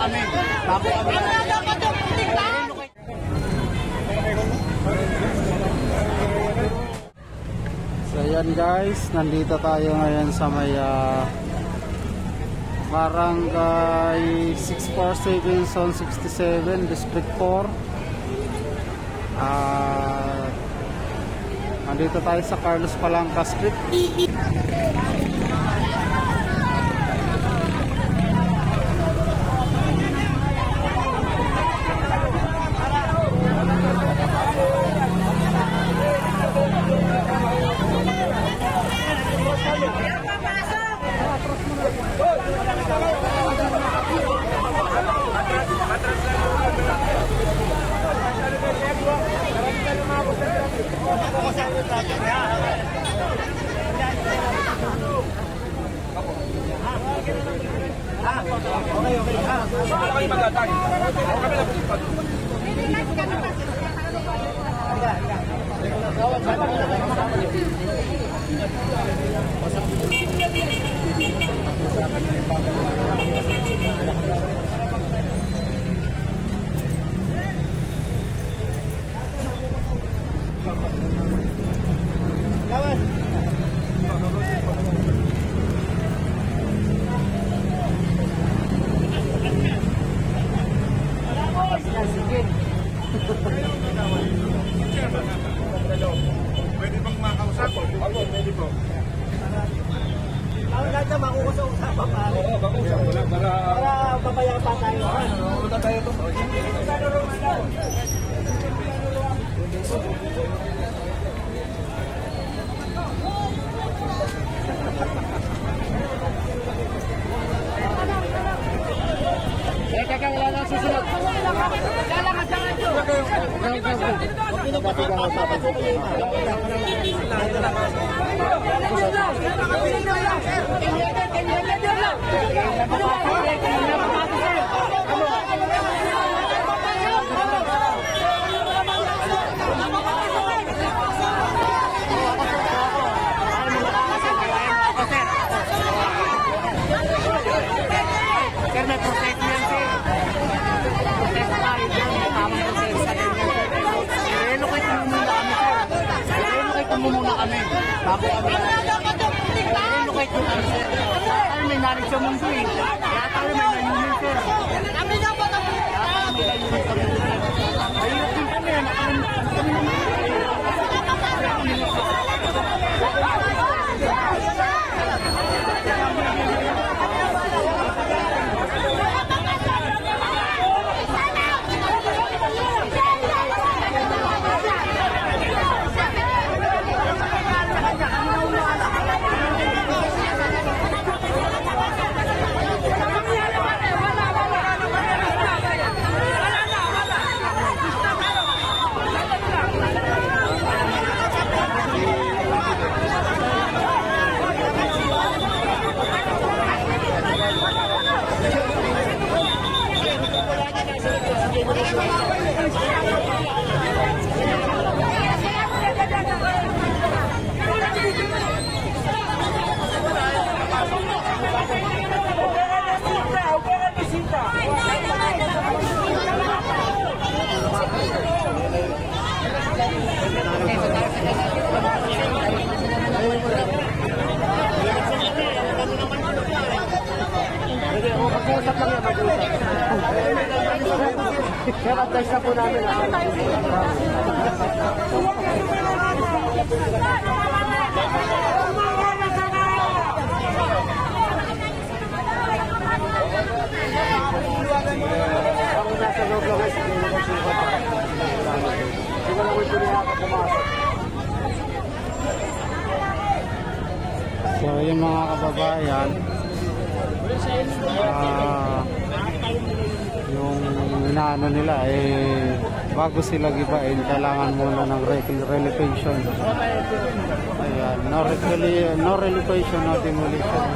kami. Bago kami. So ayan guys, nandito tayo ngayon sa may Barangay 647 Zone 67 District 4. Nandito tayo sa Carlos Palanca Street. Pwede bang makausap po? Ako, pwede po. Ang lahat na makukusap pa pa. Oo, makukusap mo lang para papayapa tayo. Punta tayo to. Teka, wala na susunod. Lalangan sa radyo. Karena prosesnya sih, proses tayo dyan, tamang proses sa ganyan. Relocate muna kami, bago kami. Relocate muna kami, sir. Tayo may narin sa mundo eh. Kaya tayo may nayunin, sir. Kami na ba kami? Kaya may nayunin sa mundo. Ayun din kami, mag-uusap lang yan, mag-uusap. Kaya advice na po namin. Ako nasa loob lang guys, hindi na magsubat. Hindi na lang ito niya pumasok. So yung mga kababayan, yung inaano nila bago sila gibain, kailangan muna ng relocation. Ayan, no relocation, no demolition.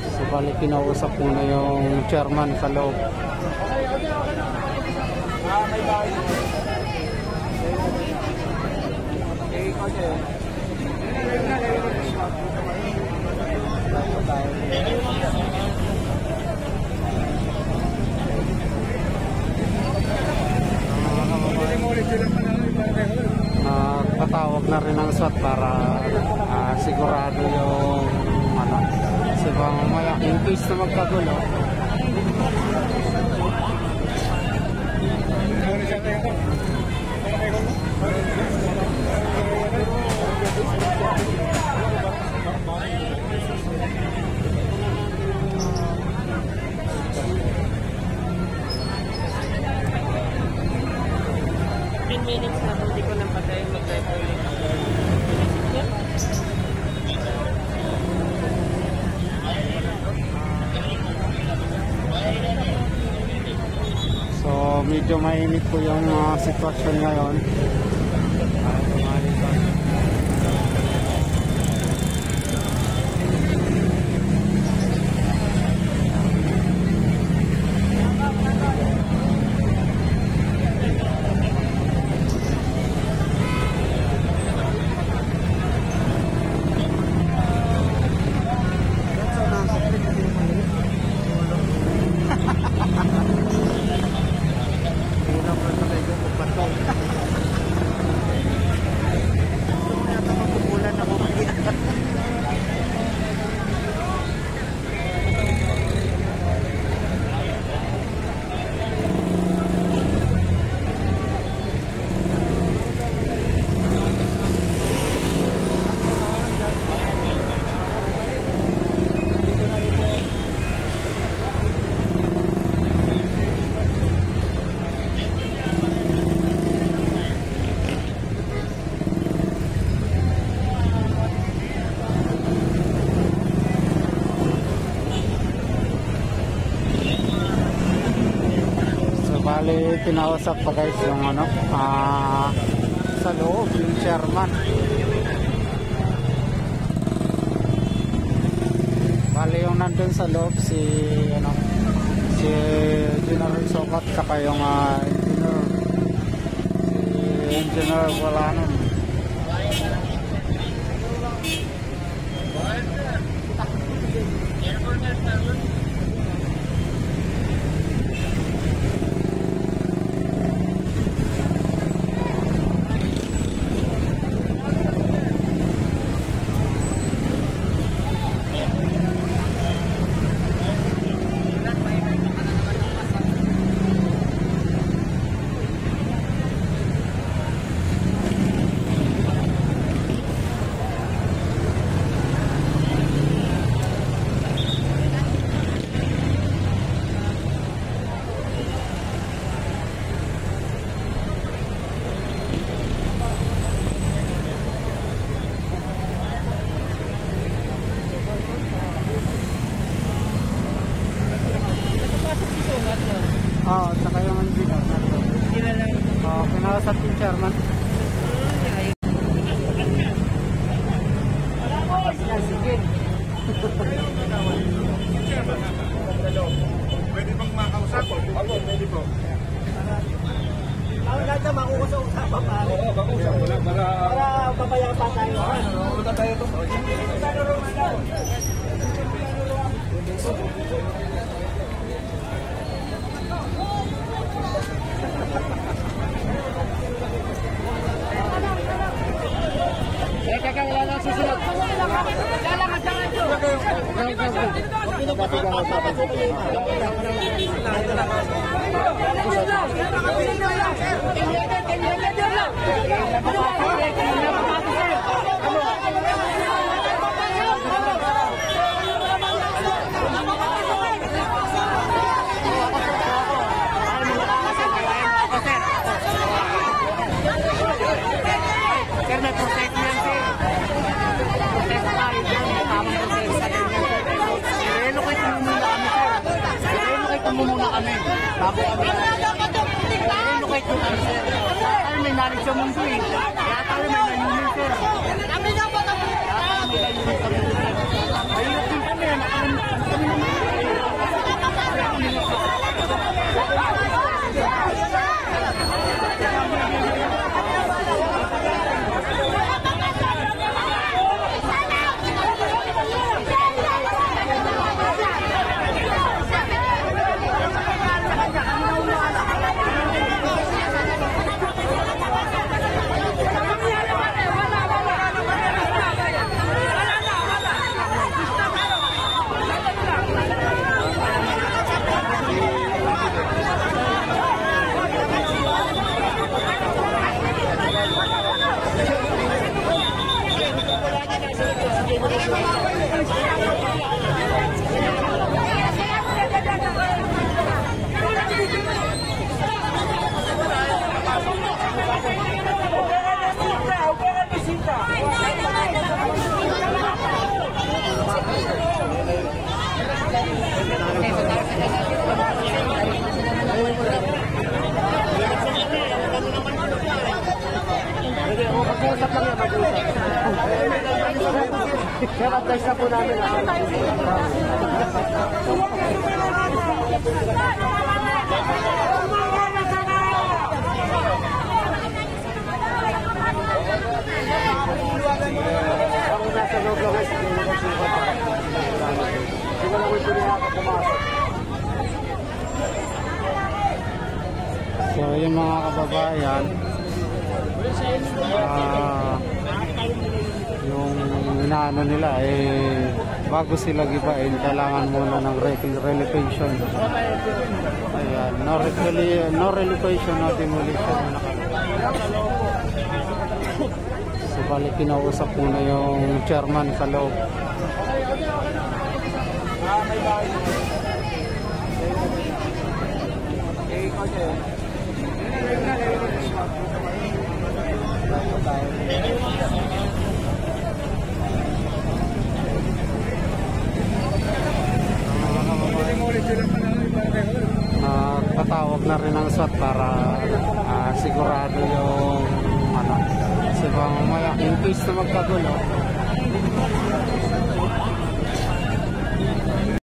So balik kinausap muna yung chairman sa loob. sarado yung ano, kasi baka mamaya in case na magkagulo. Minutes na kung di ko nang patay mag-drive ulit. So medyo mainit po yung sitwasyon ngayon. Bali, pinausap pa guys yung ano, sa loob, yung chairman. Bali, yung nandun sa loob, si General Sokat, saka yung engineer wala nun. Oo, saka yung engineer nandun. Oo, pinausap yung chairman. Sige. Pwede bang makausap po? Ako, pwede po. Ang ganda makukusap pa pa. Oo, makausap ko lang para Papayapa tayo. punta tayo to. Kaya wala na susunod. Kailangan jangan ito. Sir, may protest niyan, sir. Protest tayo dyan. Tamang protest sa ganyan, sir. I-relocate mo muna kami, sir. I-relocate mo muna kami. Bago kami. I-relocate mo kami, sir. Tayo may knowledge sa mundo, eh. Kaya tayo may nayunin, sir. Kaya tayo may nayunin sa mundo, sir. Mahirap din kami, kami naman. Mag-uusap lang yan, mag-uusap. Kaya advice na po namin. Ako nasa loob lang ay sige na kasi ko. Hindi ko lang ito rin ako pumasok. So yung mga kababayan, yung inaano nila bago sila gibain, kailangan muna ng relocation. Ayan, no relocation, no demolition. So bali kinausap muna yung chairman sa loob. Patawag na rin ang SWAT para sigurado yung kasi bang in case na magkagulo